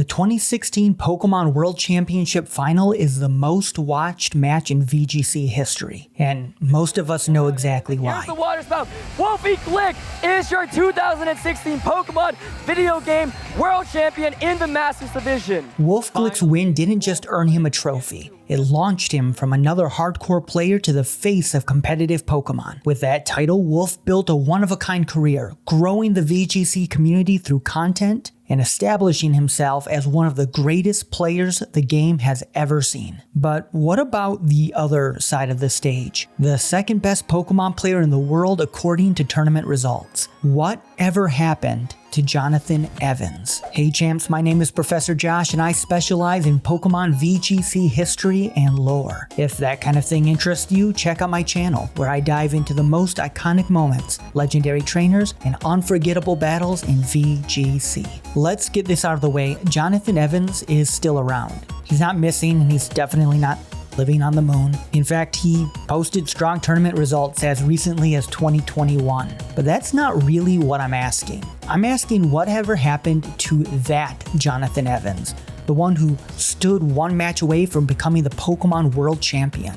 The 2016 Pokemon World Championship Final is the most watched match in VGC history, and most of us know exactly why. Here's the water spout. Wolfe Glick is your 2016 Pokemon video game world champion in the Masters Division. Wolfe Glick's win didn't just earn him a trophy. It launched him from another hardcore player to the face of competitive Pokemon. With that title, Wolfe built a one-of-a-kind career, growing the VGC community through content and establishing himself as one of the greatest players the game has ever seen. But what about the other side of the stage? The second best Pokemon player in the world according to tournament results. What ever happened to Jonathan Evans? Hey champs, my name is Professor Josh and I specialize in Pokemon VGC history and lore. If that kind of thing interests you, check out my channel where I dive into the most iconic moments, legendary trainers, and unforgettable battles in VGC. Let's get this out of the way. Jonathan Evans is still around. He's not missing and he's definitely not living on the moon. In fact, he posted strong tournament results as recently as 2021. But that's not really what I'm asking. I'm asking whatever happened to that Jonathan Evans, the one who stood one match away from becoming the Pokemon World Champion.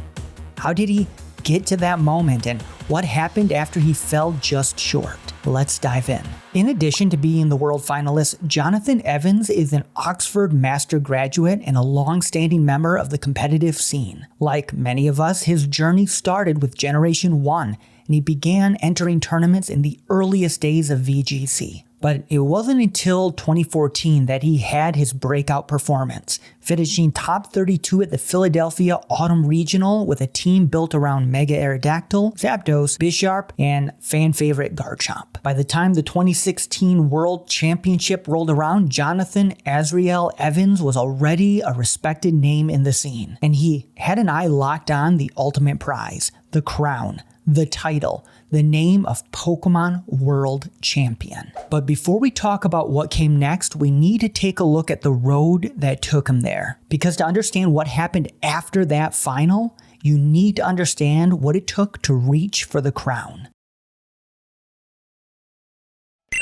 How did he get to that moment and what happened after he fell just short? Let's dive in. In addition to being the world finalist, Jonathan Evans is an Oxford Master graduate and a long-standing member of the competitive scene. Like many of us, his journey started with Generation 1, and he began entering tournaments in the earliest days of VGC. But it wasn't until 2014 that he had his breakout performance, finishing top 32 at the Philadelphia Autumn Regional with a team built around Mega Aerodactyl, Zapdos, Bisharp, and fan favorite Garchomp. By the time the 2016 World Championship rolled around, Jonathan Azrael Evans was already a respected name in the scene, and he had an eye locked on the ultimate prize, the crown, the title, the name of Pokemon World Champion. But before we talk about what came next, we need to take a look at the road that took him there. Because to understand what happened after that final, you need to understand what it took to reach for the crown.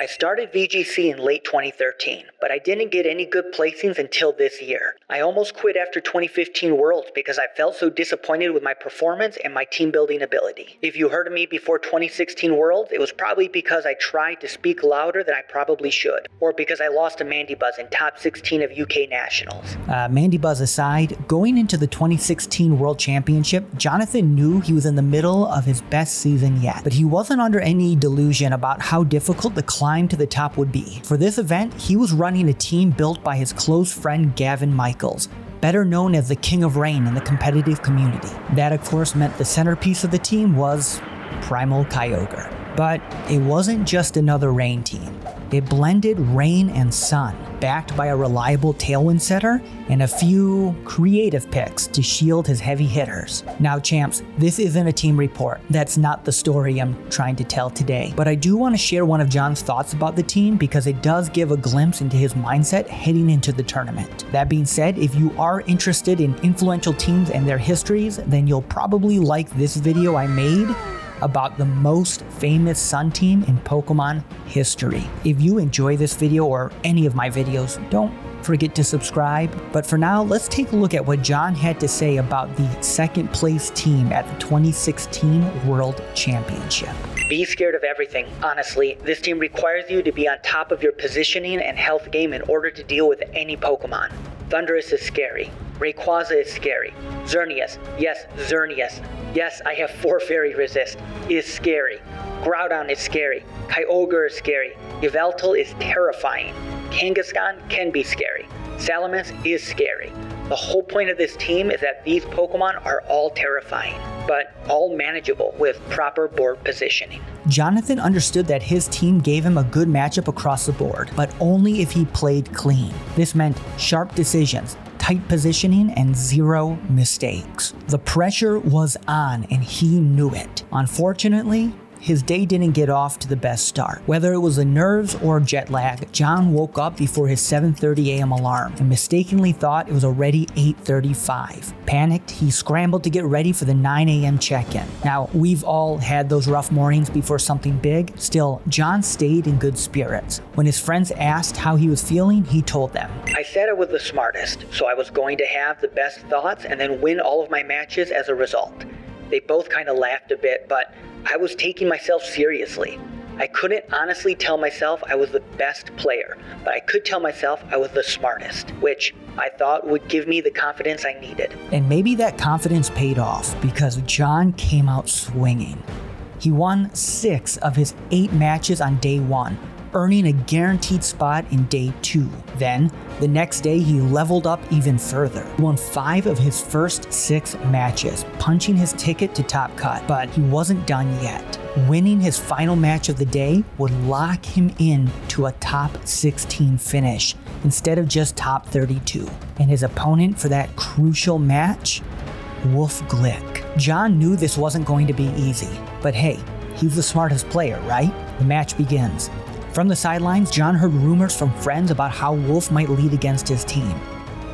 I started VGC in late 2013, but I didn't get any good placings until this year. I almost quit after 2015 Worlds because I felt so disappointed with my performance and my team building ability. If you heard of me before 2016 Worlds, it was probably because I tried to speak louder than I probably should, or because I lost to Mandibuzz in top 16 of UK Nationals. Mandibuzz aside, going into the 2016 World Championship, Jonathan knew he was in the middle of his best season yet, but he wasn't under any delusion about how difficult the climb to the top would be. For this event, he was running a team built by his close friend Gavin Michaels, better known as the King of Rain in the competitive community. That of course meant the centerpiece of the team was Primal Kyogre. But it wasn't just another rain team. It blended rain and sun, backed by a reliable tailwind setter and a few creative picks to shield his heavy hitters. Now champs, this isn't a team report. That's not the story I'm trying to tell today. But I do want to share one of John's thoughts about the team because it does give a glimpse into his mindset heading into the tournament. That being said, if you are interested in influential teams and their histories, then you'll probably like this video I made about the most famous Sun team in Pokemon history. If you enjoy this video or any of my videos, don't forget to subscribe. But for now, let's take a look at what John had to say about the second place team at the 2016 World Championship. Be scared of everything, honestly. This team requires you to be on top of your positioning and health game in order to deal with any Pokemon. Thundurus is scary. Rayquaza is scary. Xerneas, yes, Xerneas. Yes, I have 4 Fairy Resist, is scary. Groudon is scary. Kyogre is scary. Yveltal is terrifying. Kangaskhan can be scary. Salamence is scary. The whole point of this team is that these Pokemon are all terrifying, but all manageable with proper board positioning. Jonathan understood that his team gave him a good matchup across the board, but only if he played clean. This meant sharp decisions, tight positioning, and 0 mistakes. The pressure was on and he knew it. Unfortunately, his day didn't get off to the best start. Whether it was the nerves or jet lag, John woke up before his 7:30 a.m. alarm and mistakenly thought it was already 8:35. Panicked, he scrambled to get ready for the 9 a.m. check-in. Now, we've all had those rough mornings before something big. Still, John stayed in good spirits. When his friends asked how he was feeling, he told them, "I said I was the smartest, so I was going to have the best thoughts and then win all of my matches as a result." They both kind of laughed a bit, but I was taking myself seriously. I couldn't honestly tell myself I was the best player, but I could tell myself I was the smartest, which I thought would give me the confidence I needed. And maybe that confidence paid off because John came out swinging. He won 6 of his 8 matches on day 1, earning a guaranteed spot in day 2. Then, the next day he leveled up even further. He won 5 of his first 6 matches, punching his ticket to top cut, but he wasn't done yet. Winning his final match of the day would lock him in to a top 16 finish instead of just top 32. And his opponent for that crucial match? Wolfe Glick. John knew this wasn't going to be easy, but hey, he's the smartest player, right? The match begins. From the sidelines, John heard rumors from friends about how Wolfe might lead against his team.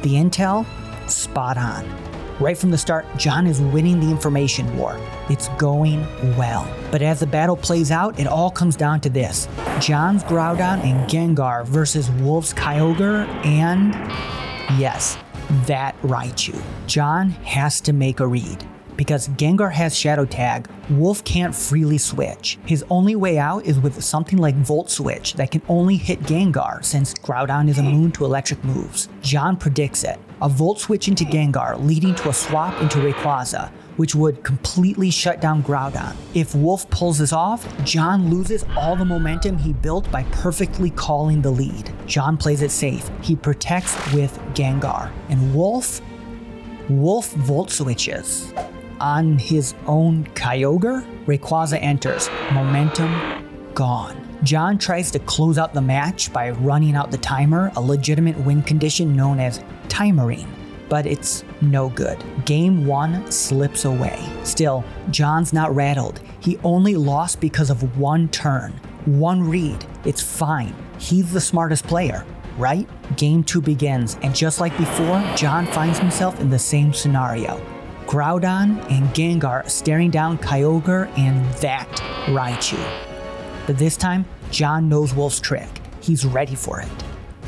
The intel? Spot on. Right from the start, John is winning the information war. It's going well. But as the battle plays out, it all comes down to this. John's Groudon and Gengar versus Wolfe's Kyogre and, yes, that Raichu. John has to make a read. Because Gengar has Shadow Tag, Wolfe can't freely switch. His only way out is with something like Volt Switch that can only hit Gengar since Groudon is immune to electric moves. John predicts it. A Volt Switch into Gengar leading to a swap into Rayquaza, which would completely shut down Groudon. If Wolfe pulls this off, John loses all the momentum he built by perfectly calling the lead. John plays it safe. He protects with Gengar. And Wolfe Volt Switches. On his own Kyogre, Rayquaza enters. Momentum gone. John tries to close out the match by running out the timer, a legitimate win condition known as timering, but it's no good. Game 1 slips away. Still, John's not rattled. He only lost because of one turn, one read. It's fine. He's the smartest player, right? Game 2 begins, and just like before, John finds himself in the same scenario. Groudon and Gengar staring down Kyogre and that Raichu. But this time, John knows Wolfe's trick. He's ready for it.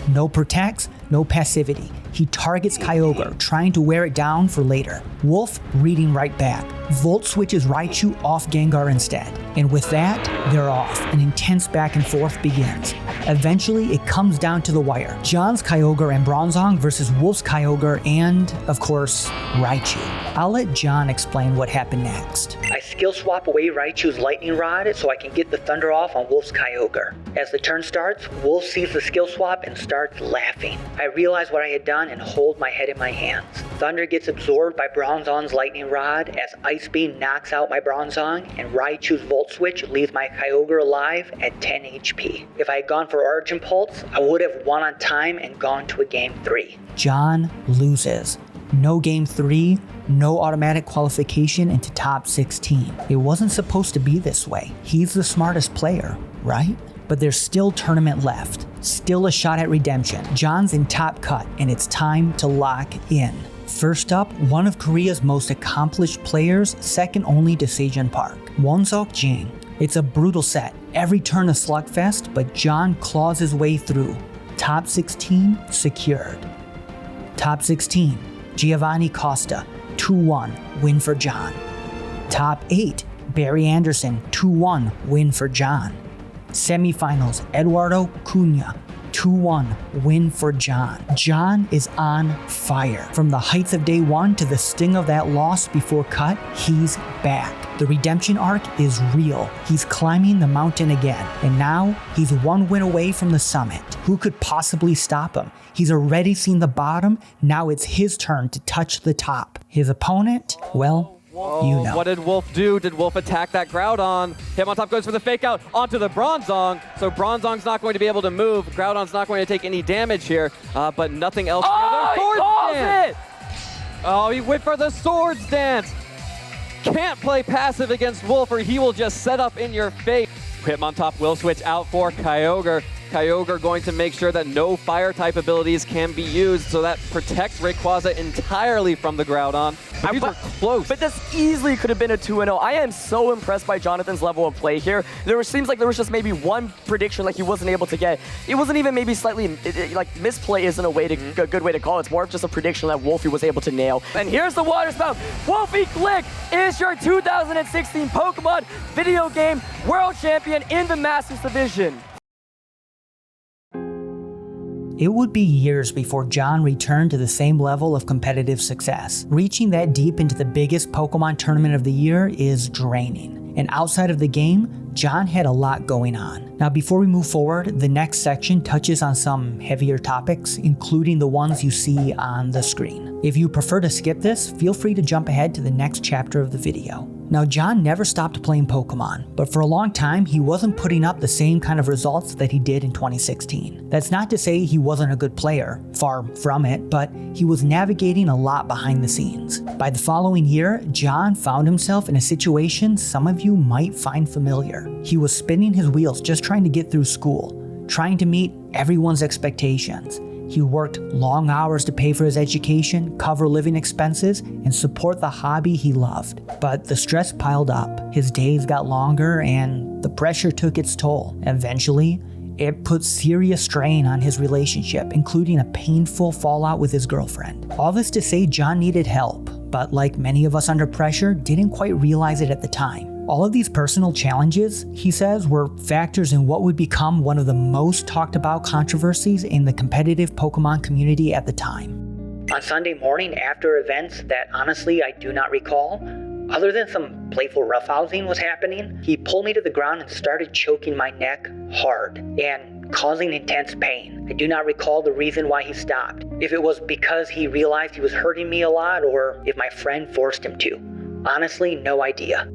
No protects, no passivity. He targets Kyogre, trying to wear it down for later. Wolfe reading right back. Volt switches Raichu off Gengar instead. And with that, they're off. An intense back and forth begins. Eventually, it comes down to the wire. John's Kyogre and Bronzong versus Wolfe's Kyogre and, of course, Raichu. I'll let John explain what happened next. I skill swap away Raichu's Lightning Rod so I can get the Thunder off on Wolfe's Kyogre. As the turn starts, Wolfe sees the skill swap and starts laughing. I realize what I had done and hold my head in my hands. Thunder gets absorbed by Bronzong's Lightning Rod as Ice Beam knocks out my Bronzong and Raichu's Volt Switch leaves my Kyogre alive at 10 HP. If I had gone for Origin Pulse, I would have won on time and gone to a Game 3. John loses. No Game 3, no automatic qualification into top 16. It wasn't supposed to be this way. He's the smartest player, right? But there's still tournament left. Still a shot at redemption. John's in top cut, and it's time to lock in. First up, one of Korea's most accomplished players, second only to Sejun Park. Wonseok Jing. It's a brutal set. Every turn a slugfest, but John claws his way through. Top 16 secured. Top 16, Giovanni Costa, 2-1, win for John. Top 8, Barry Anderson, 2-1, win for John. Semifinals, Eduardo Cunha, 2-1, win for John. John is on fire. From the heights of day 1 to the sting of that loss before cut, he's back. The redemption arc is real. He's climbing the mountain again, and now he's one win away from the summit. Who could possibly stop him? He's already seen the bottom, now it's his turn to touch the top. His opponent, well, you know. What did Wolfe do? Did Wolfe attack that Groudon? Him on top goes for the fake out onto the Bronzong. So Bronzong's not going to be able to move. Groudon's not going to take any damage here, but nothing else. Oh, he calls it! Oh, he went for the Swords Dance. can't play passive against Wolfe or he will just set up in your face. Hitmontop will switch out for Kyogre. Kyogre going to make sure that no fire type abilities can be used, so that protects Rayquaza entirely from the Groudon. But these are close. But this easily could have been a 2-0. I am so impressed by Jonathan's level of play here. Seems like there was just maybe one prediction like he wasn't able to get. It wasn't even maybe slightly, like misplay isn't a way to a good way to call it. It's more of just a prediction that Wolfie was able to nail. And here's the water spout. Wolfe Glick is your 2016 Pokemon video game world champion in the Masters Division. It would be years before John returned to the same level of competitive success. Reaching that deep into the biggest Pokemon tournament of the year is draining. And outside of the game, John had a lot going on. Now before we move forward, the next section touches on some heavier topics, including the ones you see on the screen. If you prefer to skip this, feel free to jump ahead to the next chapter of the video. Now John never stopped playing Pokemon, but for a long time he wasn't putting up the same kind of results that he did in 2016. That's not to say he wasn't a good player, far from it, but he was navigating a lot behind the scenes. By the following year, John found himself in a situation some of you might find familiar. He was spinning his wheels just trying to get through school, trying to meet everyone's expectations. He worked long hours to pay for his education, cover living expenses, and support the hobby he loved. But the stress piled up, his days got longer, and the pressure took its toll. Eventually, it put serious strain on his relationship, including a painful fallout with his girlfriend. All this to say John needed help, but like many of us under pressure, didn't quite realize it at the time. All of these personal challenges, he says, were factors in what would become one of the most talked about controversies in the competitive Pokemon community at the time. On Sunday morning after events that honestly I do not recall, other than some playful roughhousing was happening, he pulled me to the ground and started choking my neck hard and causing intense pain. I do not recall the reason why he stopped. If it was because he realized he was hurting me a lot or if my friend forced him to. Honestly, no idea.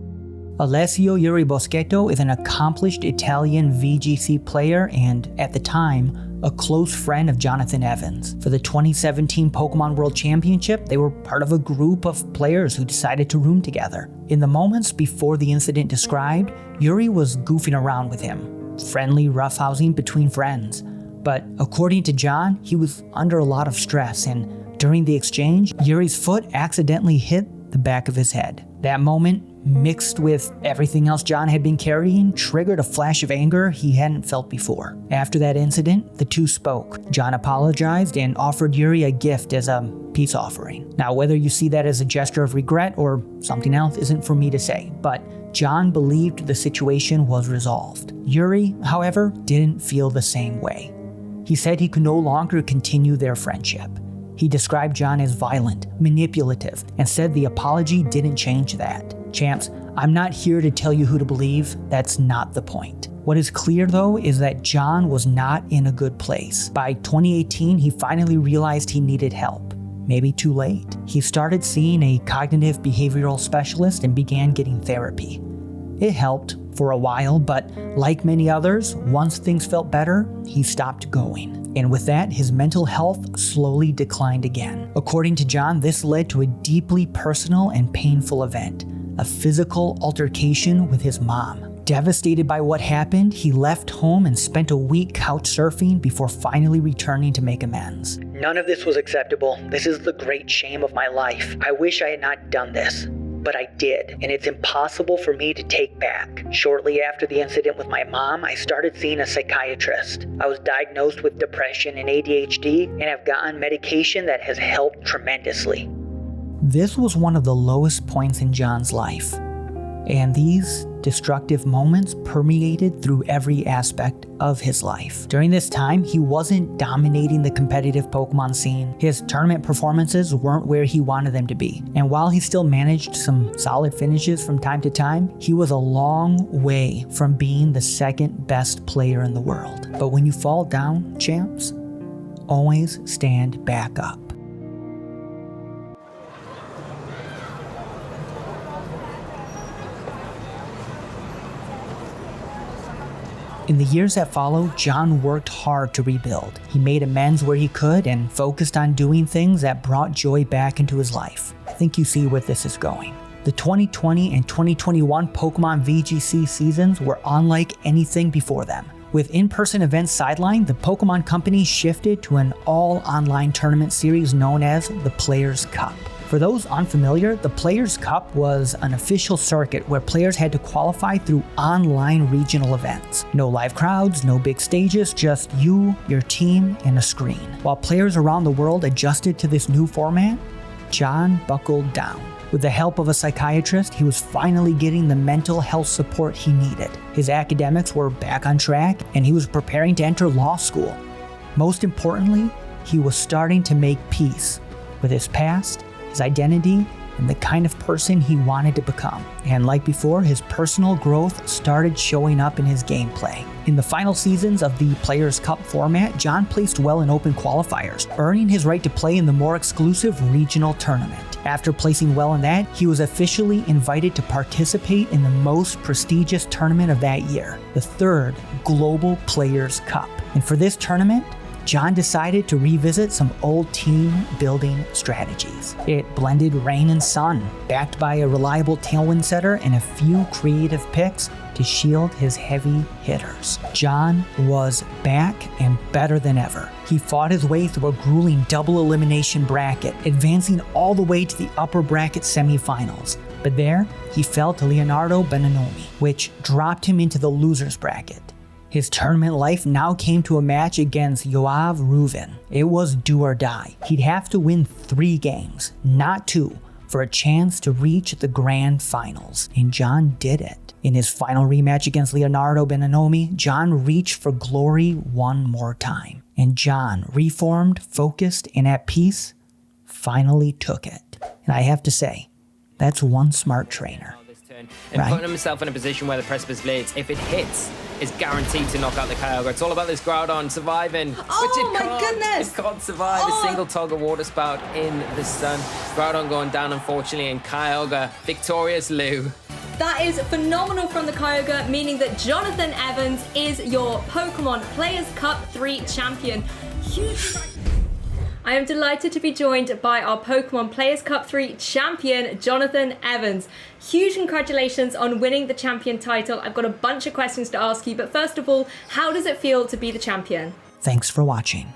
Alessio Yuri Boschetto is an accomplished Italian VGC player and, at the time, a close friend of Jonathan Evans. For the 2017 Pokemon World Championship, they were part of a group of players who decided to room together. In the moments before the incident described, Yuri was goofing around with him, friendly roughhousing between friends. But according to John, he was under a lot of stress, and during the exchange, Yuri's foot accidentally hit the back of his head. That moment, mixed with everything else John had been carrying, triggered a flash of anger he hadn't felt before. After that incident, the two spoke. John apologized and offered Yuri a gift as a peace offering. Now, whether you see that as a gesture of regret or something else isn't for me to say, but John believed the situation was resolved. Yuri, however, didn't feel the same way. He said he could no longer continue their friendship. He described John as violent, manipulative, and said the apology didn't change that. Champs, I'm not here to tell you who to believe, that's not the point. What is clear though is that John was not in a good place. By 2018, he finally realized he needed help. Maybe too late. He started seeing a cognitive behavioral specialist and began getting therapy. It helped for a while, but like many others, once things felt better, he stopped going. And with that, his mental health slowly declined again. According to John, this led to a deeply personal and painful event, a physical altercation with his mom. Devastated by what happened, he left home and spent a week couch surfing before finally returning to make amends. None of this was acceptable. This is the great shame of my life. I wish I had not done this. But I did, and it's impossible for me to take back. Shortly after the incident with my mom, I started seeing a psychiatrist. I was diagnosed with depression and ADHD, and have gotten medication that has helped tremendously. This was one of the lowest points in John's life, and these destructive moments permeated through every aspect of his life. During this time, he wasn't dominating the competitive Pokemon scene. His tournament performances weren't where he wanted them to be. And while he still managed some solid finishes from time to time, he was a long way from being the second best player in the world. But when you fall down, champs, always stand back up. In the years that followed, John worked hard to rebuild. He made amends where he could and focused on doing things that brought joy back into his life. I think you see where this is going. The 2020 and 2021 Pokemon VGC seasons were unlike anything before them. With in-person events sidelined, the Pokemon Company shifted to an all-online tournament series known as the Players' Cup. For those unfamiliar, the Players' Cup was an official circuit where players had to qualify through online regional events. No live crowds, no big stages, just you, your team, and a screen. While players around the world adjusted to this new format, John buckled down. With the help of a psychiatrist, he was finally getting the mental health support he needed. His academics were back on track, and he was preparing to enter law school. Most importantly, he was starting to make peace with his past, his identity, and the kind of person he wanted to become. And like before, his personal growth started showing up in his gameplay. In the final seasons of the Players' Cup format, John placed well in open qualifiers, earning his right to play in the more exclusive regional tournament. After placing well in that, he was officially invited to participate in the most prestigious tournament of that year, the third Global Players' Cup. And for this tournament, John decided to revisit some old team building strategies. It blended rain and sun, backed by a reliable tailwind setter and a few creative picks to shield his heavy hitters. John was back and better than ever. He fought his way through a grueling double elimination bracket, advancing all the way to the upper bracket semifinals. But there, he fell to Leonardo Beninomi, which dropped him into the losers bracket. His tournament life now came to a match against Yoav Reuven. It was do or die. He'd have to win 3 games, not 2, for a chance to reach the grand finals. And John did it. In his final rematch against Leonardo Beninomi, John reached for glory one more time. And John, reformed, focused, and at peace, finally took it. And I have to say, that's one smart trainer. And Right. putting himself in a position where the Precipice Blades, if it hits, is guaranteed to knock out the Kyogre. It's all about this Groudon surviving, Oh which it my can't. goodness. It can't survive. Oh. A single Toggle Water Spout in the sun. Groudon going down, unfortunately, and Kyogre, victorious Lou. That is phenomenal from the Kyogre, meaning that Jonathan Evans is your Pokemon Players Cup 3 champion. Huge. I am delighted to be joined by our Pokemon Players Cup 3 champion, Jonathan Evans. Huge congratulations on winning the champion title. I've got a bunch of questions to ask you, but first of all, how does it feel to be the champion? Thanks for watching.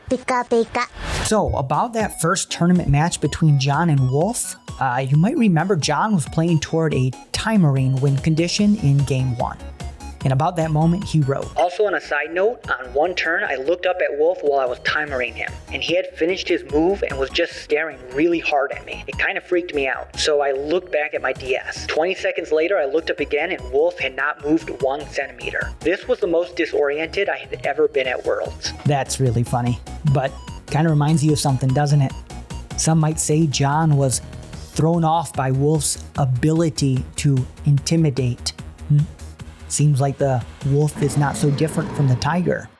Pika pika. So, about that first tournament match between John and Wolfe, you might remember John was playing toward a Timerine win condition in Game 1. And about that moment, he wrote, Also, on a side note, on one turn, I looked up at Wolfe while I was timering him, and he had finished his move and was just staring really hard at me. It kind of freaked me out, so I looked back at my DS. 20 seconds later, I looked up again, and Wolfe had not moved 1 centimeter. This was the most disoriented I had ever been at Worlds. That's really funny, but kind of reminds you of something, doesn't it? Some might say John was thrown off by Wolfe's ability to intimidate. Seems like the wolf is not so different from the tiger.